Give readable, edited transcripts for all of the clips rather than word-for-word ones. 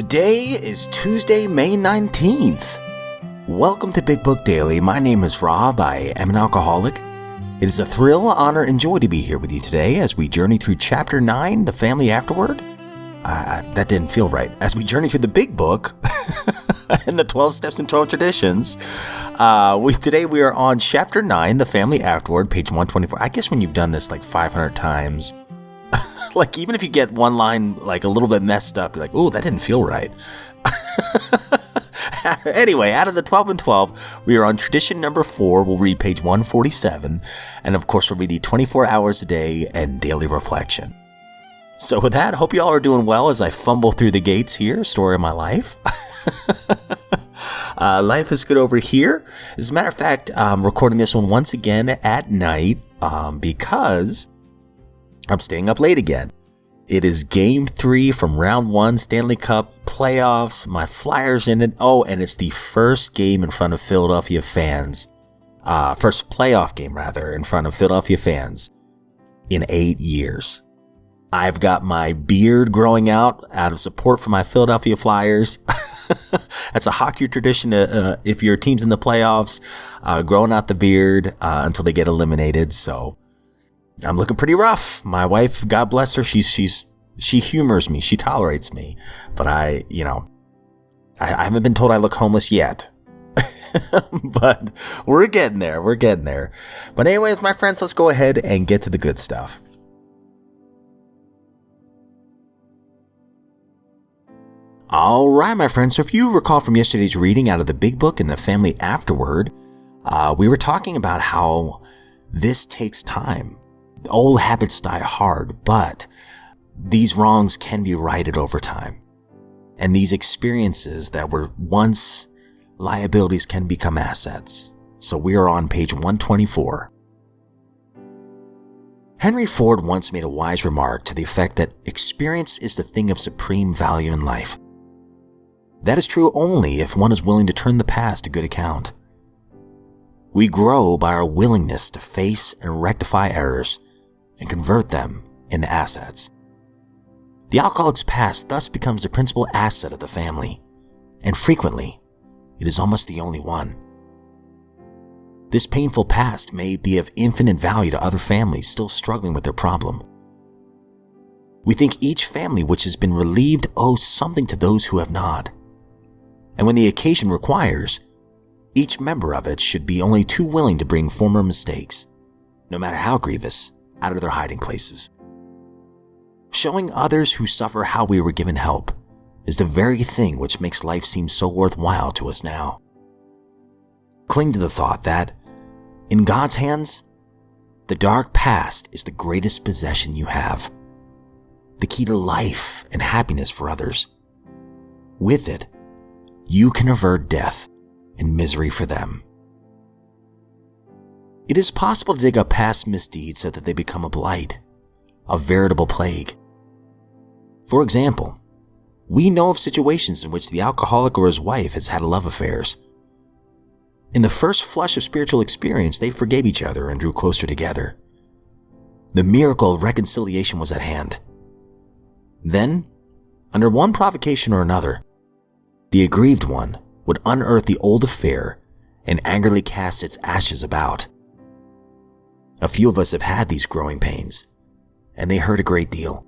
Today is Tuesday, May 19th. Welcome to Big Book Daily. My name is Rob. I am an alcoholic. It is a thrill, honor, and joy to be here with you today as we journey through Chapter 9, The Family Afterward. That didn't feel right. As we journey through the Big Book and the 12 Steps and 12 Traditions. Today we are on Chapter 9, The Family Afterward, page 124. I guess when you've done this like 500 times, like even if you get one line like a little bit messed up, you're like, oh, that didn't feel right. Anyway, out of the 12 and 12, we are on tradition number 4. We'll read page 147. And of course, we'll read the 24 hours a day and daily reflection. So with that, hope you all are doing well as I fumble through the gates here. Story of my life. Life is good over here. As a matter of fact, I'm recording this one once again at night because I'm staying up late again. It is game 3 from round 1 Stanley Cup playoffs. My Flyers in it. Oh, and it's the first game in front of Philadelphia fans. First playoff game, rather, in front of Philadelphia fans in 8 years. I've got my beard growing out of support for my Philadelphia Flyers. That's a hockey tradition. If your team's in the playoffs, growing out the beard until they get eliminated. So I'm looking pretty rough. My wife, God bless her, she humors me. She tolerates me. But I haven't been told I look homeless yet. But we're getting there. But anyways, my friends, let's go ahead and get to the good stuff. All right, my friends. So if you recall from yesterday's reading out of the Big Book and the Family Afterward, we were talking about how this takes time. Old habits die hard, but these wrongs can be righted over time. And these experiences that were once liabilities can become assets. So we are on page 124. Henry Ford once made a wise remark to the effect that experience is the thing of supreme value in life. That is true only if one is willing to turn the past to good account. We grow by our willingness to face and rectify errors and convert them into assets. The alcoholic's past thus becomes the principal asset of the family, and frequently, it is almost the only one. This painful past may be of infinite value to other families still struggling with their problem. We think each family which has been relieved owes something to those who have not. And when the occasion requires, each member of it should be only too willing to bring former mistakes, no matter how grievous, out of their hiding places. Showing others who suffer how we were given help is the very thing which makes life seem so worthwhile to us now. Cling to the thought that, in God's hands, the dark past is the greatest possession you have, the key to life and happiness for others. With it, you can avert death and misery for them. It is possible to dig up past misdeeds so that they become a blight, a veritable plague. For example, we know of situations in which the alcoholic or his wife has had love affairs. In the first flush of spiritual experience, they forgave each other and drew closer together. The miracle of reconciliation was at hand. Then, under one provocation or another, the aggrieved one would unearth the old affair and angrily cast its ashes about. A few of us have had these growing pains, and they hurt a great deal.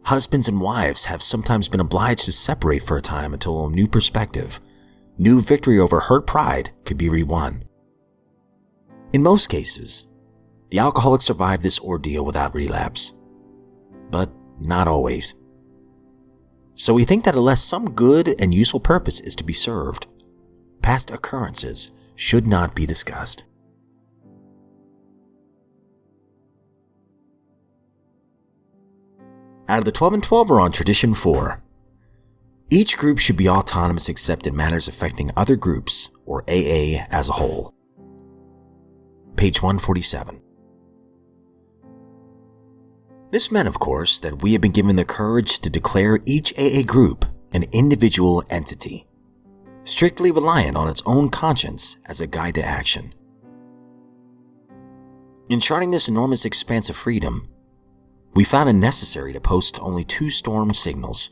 Husbands and wives have sometimes been obliged to separate for a time until a new perspective, new victory over hurt pride could be re-won. In most cases, the alcoholic survived this ordeal without relapse, but not always. So we think that unless some good and useful purpose is to be served, past occurrences should not be discussed. Out of the 12 and 12 are on tradition 4. Each group should be autonomous except in matters affecting other groups, or AA as a whole. Page 147. This meant, of course, that we have been given the courage to declare each AA group an individual entity, strictly reliant on its own conscience as a guide to action. In charting this enormous expanse of freedom, we found it necessary to post only 2 storm signals.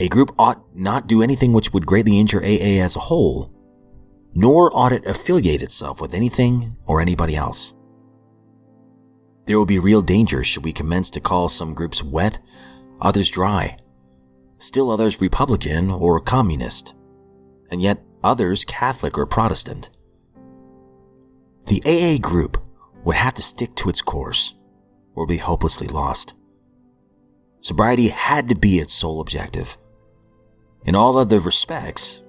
A group ought not do anything which would greatly injure AA as a whole, nor ought it affiliate itself with anything or anybody else. There will be real danger should we commence to call some groups wet, others dry, still others Republican or Communist, and yet others Catholic or Protestant. The AA group would have to stick to its course or be hopelessly lost. Sobriety had to be its sole objective. In all other respects,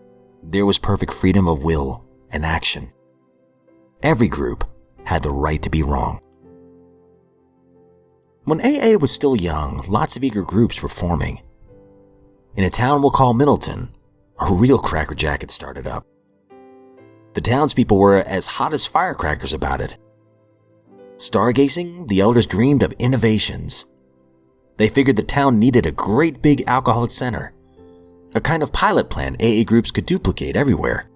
there was perfect freedom of will and action. Every group had the right to be wrong. When AA was still young, lots of eager groups were forming. In a town we'll call Middleton, a real crackerjack had started up. The townspeople were as hot as firecrackers about it. Stargazing, the elders dreamed of innovations. They figured the town needed a great big alcoholic center, a kind of pilot plan AA groups could duplicate everywhere.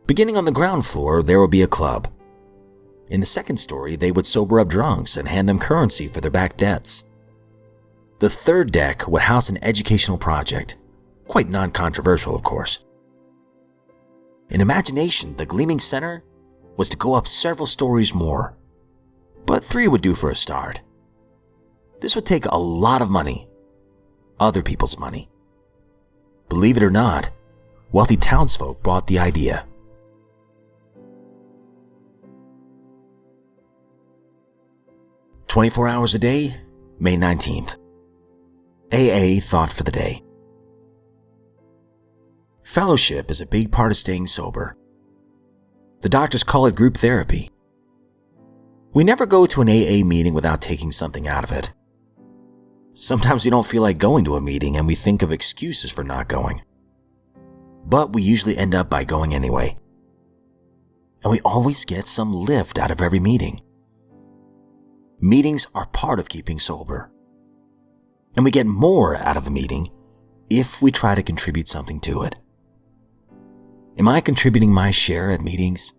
Beginning on the ground floor, there would be a club. In the second story, they would sober up drunks and hand them currency for their back debts. The third deck would house an educational project, quite non-controversial, of course. In imagination, the gleaming center was to go up several stories more, but 3 would do for a start. This would take a lot of money, other people's money. Believe it or not, wealthy townsfolk bought the idea. "24 hours a day, May 19th. AA thought for the day. Fellowship is a big part of staying sober. The doctors call it group therapy. We never go to an AA meeting without taking something out of it. Sometimes we don't feel like going to a meeting and we think of excuses for not going. But we usually end up by going anyway. And we always get some lift out of every meeting. Meetings are part of keeping sober. And we get more out of a meeting if we try to contribute something to it. Am I contributing my share at meetings?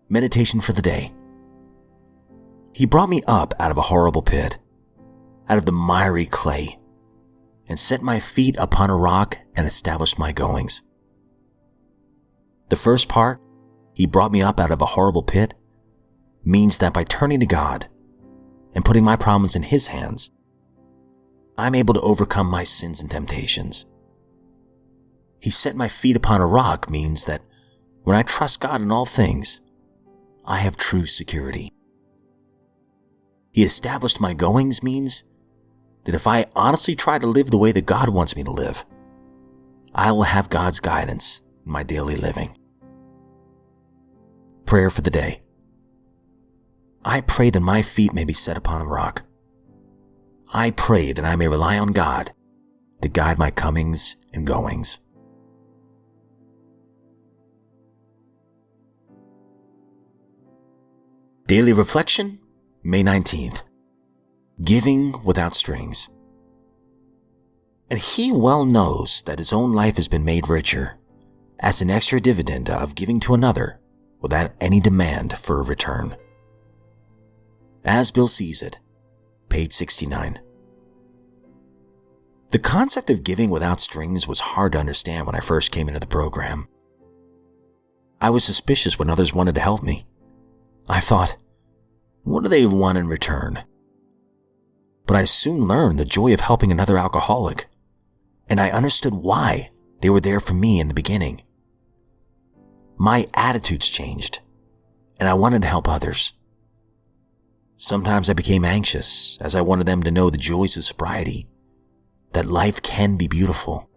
Meditation for the day. He brought me up out of a horrible pit, out of the miry clay, and set my feet upon a rock and established my goings. The first part, he brought me up out of a horrible pit, means that by turning to God and putting my problems in His hands, I'm able to overcome my sins and temptations. He set my feet upon a rock means that when I trust God in all things, I have true security. He established my goings means that if I honestly try to live the way that God wants me to live, I will have God's guidance in my daily living. Prayer for the day. I pray that my feet may be set upon a rock. I pray that I may rely on God to guide my comings and goings. Daily Reflection, May 19th. Giving without strings. And he well knows that his own life has been made richer as an extra dividend of giving to another without any demand for a return. As Bill sees it, page 69. The concept of giving without strings was hard to understand when I first came into the program. I was suspicious when others wanted to help me. I thought, what do they want in return? But I soon learned the joy of helping another alcoholic, and I understood why they were there for me in the beginning. My attitudes changed, and I wanted to help others. Sometimes I became anxious as I wanted them to know the joys of sobriety, that life can be beautiful.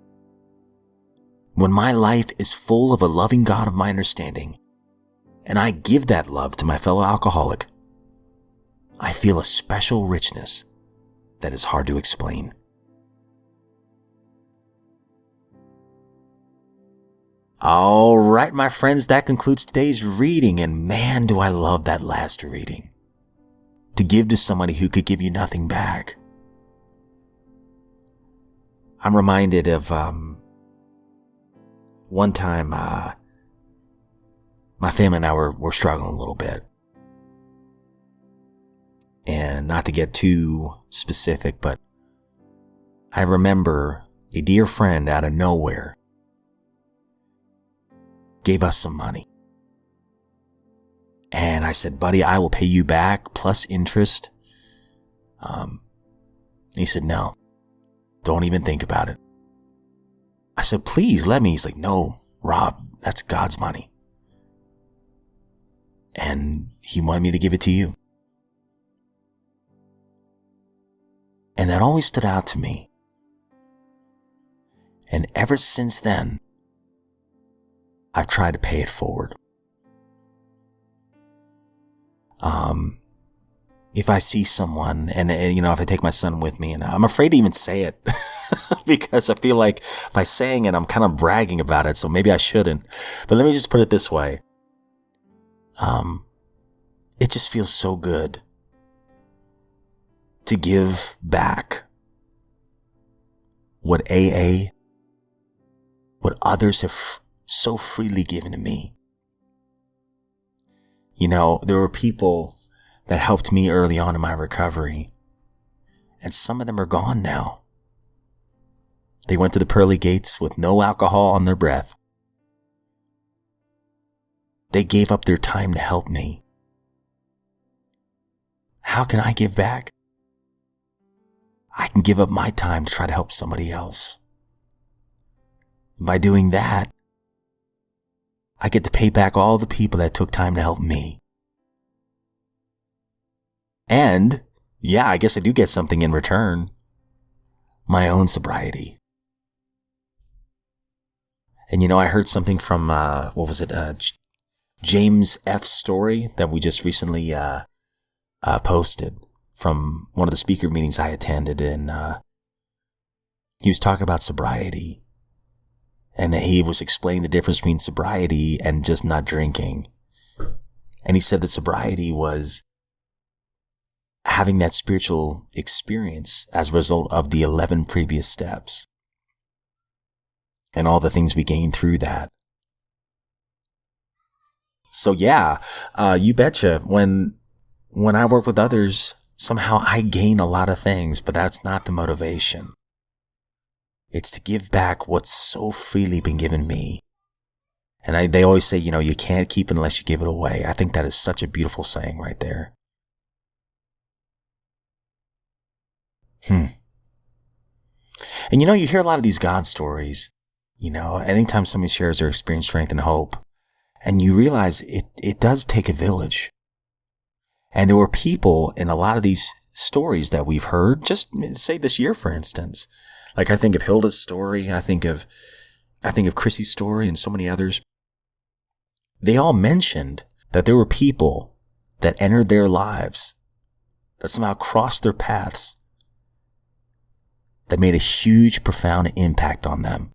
When my life is full of a loving God of my understanding, and I give that love to my fellow alcoholic, I feel a special richness that is hard to explain. All right, my friends, that concludes today's reading, and man, do I love that last reading. To give to somebody who could give you nothing back. I'm reminded of one time my family and I were struggling a little bit. And not to get too specific, but I remember a dear friend out of nowhere gave us some money. And I said, buddy, I will pay you back plus interest. He said, no, don't even think about it. I said, please let me. He's like, no, Rob, that's God's money. And he wanted me to give it to you. And that always stood out to me. And ever since then, I've tried to pay it forward. If I see someone and if I take my son with me, and I'm afraid to even say it because I feel like by saying it, I'm kind of bragging about it. So maybe I shouldn't, but let me just put it this way. It just feels so good to give back what others have so freely given to me. There were people that helped me early on in my recovery, and some of them are gone now. They went to the pearly gates with no alcohol on their breath. They gave up their time to help me. How can I give back? I can give up my time to try to help somebody else. By doing that, I get to pay back all the people that took time to help me. And, yeah, I guess I do get something in return. My own sobriety. And I heard something from, James F. Story that we just recently posted from one of the speaker meetings I attended. And he was talking about sobriety. And he was explaining the difference between sobriety and just not drinking. And he said that sobriety was having that spiritual experience as a result of the 11 previous steps and all the things we gained through that. So yeah, you betcha. When I work with others, somehow I gain a lot of things, but that's not the motivation. It's to give back what's so freely been given me. And they always say, you can't keep it unless you give it away. I think that is such a beautiful saying right there. And you hear a lot of these God stories, anytime somebody shares their experience, strength, and hope, and you realize it does take a village. And there were people in a lot of these stories that we've heard, just say this year, for instance. Like I think of Hilda's story, I think of Chrissy's story and so many others. They all mentioned that there were people that entered their lives, that somehow crossed their paths, that made a huge, profound impact on them.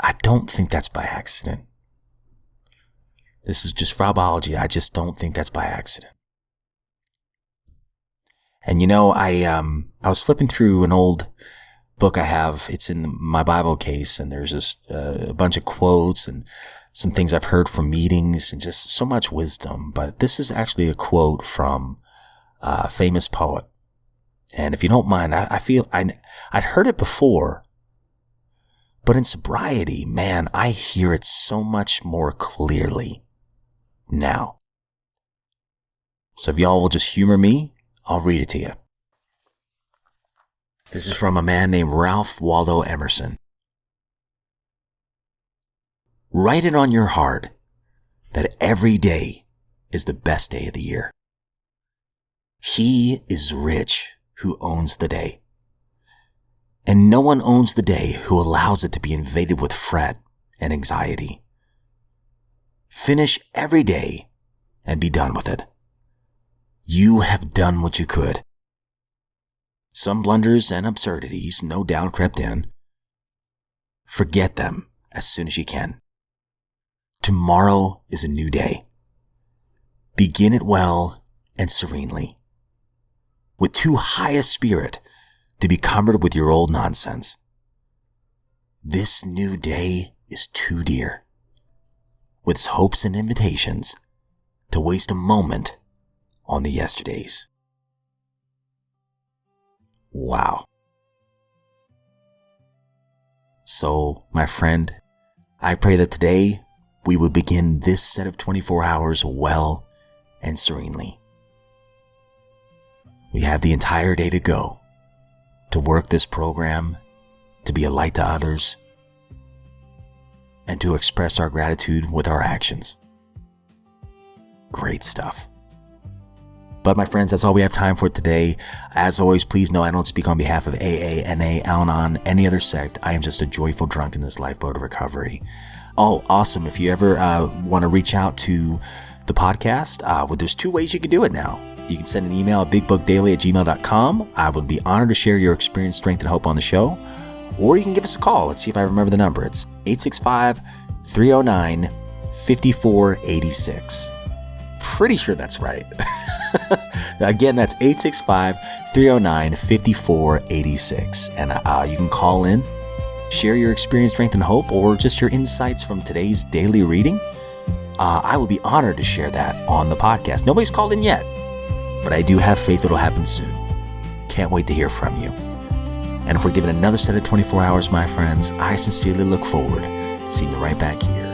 I don't think that's by accident. This is just phraseology. I just don't think that's by accident. And I was flipping through an old book I have. It's in my Bible case, and there's just a bunch of quotes and some things I've heard from meetings and just so much wisdom. But this is actually a quote from a famous poet. And if you don't mind, I feel I'd heard it before, but in sobriety, man, I hear it so much more clearly now. So if y'all will just humor me, I'll read it to you. This is from a man named Ralph Waldo Emerson. Write it on your heart that every day is the best day of the year. He is rich who owns the day. And no one owns the day who allows it to be invaded with fret and anxiety. Finish every day and be done with it. You have done what you could. Some blunders and absurdities no doubt crept in. Forget them as soon as you can. Tomorrow is a new day. Begin it well and serenely, with too high a spirit to be cumbered with your old nonsense. This new day is too dear, with its hopes and invitations, to waste a moment on the yesterdays. Wow. So, my friend, I pray that today we would begin this set of 24 hours well and serenely. We have the entire day to go to work this program, to be a light to others, and to express our gratitude with our actions. Great stuff. But my friends, that's all we have time for today. As always, please know I don't speak on behalf of AA, NA, Al-Anon, any other sect. I am just a joyful drunk in this lifeboat of recovery. Oh, awesome. If you ever want to reach out to the podcast, there's 2 ways you can do it now. You can send an email at bigbookdaily@gmail.com. I would be honored to share your experience, strength, and hope on the show. Or you can give us a call. Let's see if I remember the number. It's 865-309-5486. Pretty sure that's right. Again, that's 865-309-5486. And you can call in, share your experience, strength, and hope, or just your insights from today's daily reading. I would be honored to share that on the podcast. Nobody's called in yet, but I do have faith it'll happen soon. Can't wait to hear from you. And if we're given another set of 24 hours, my friends, I sincerely look forward to seeing you right back here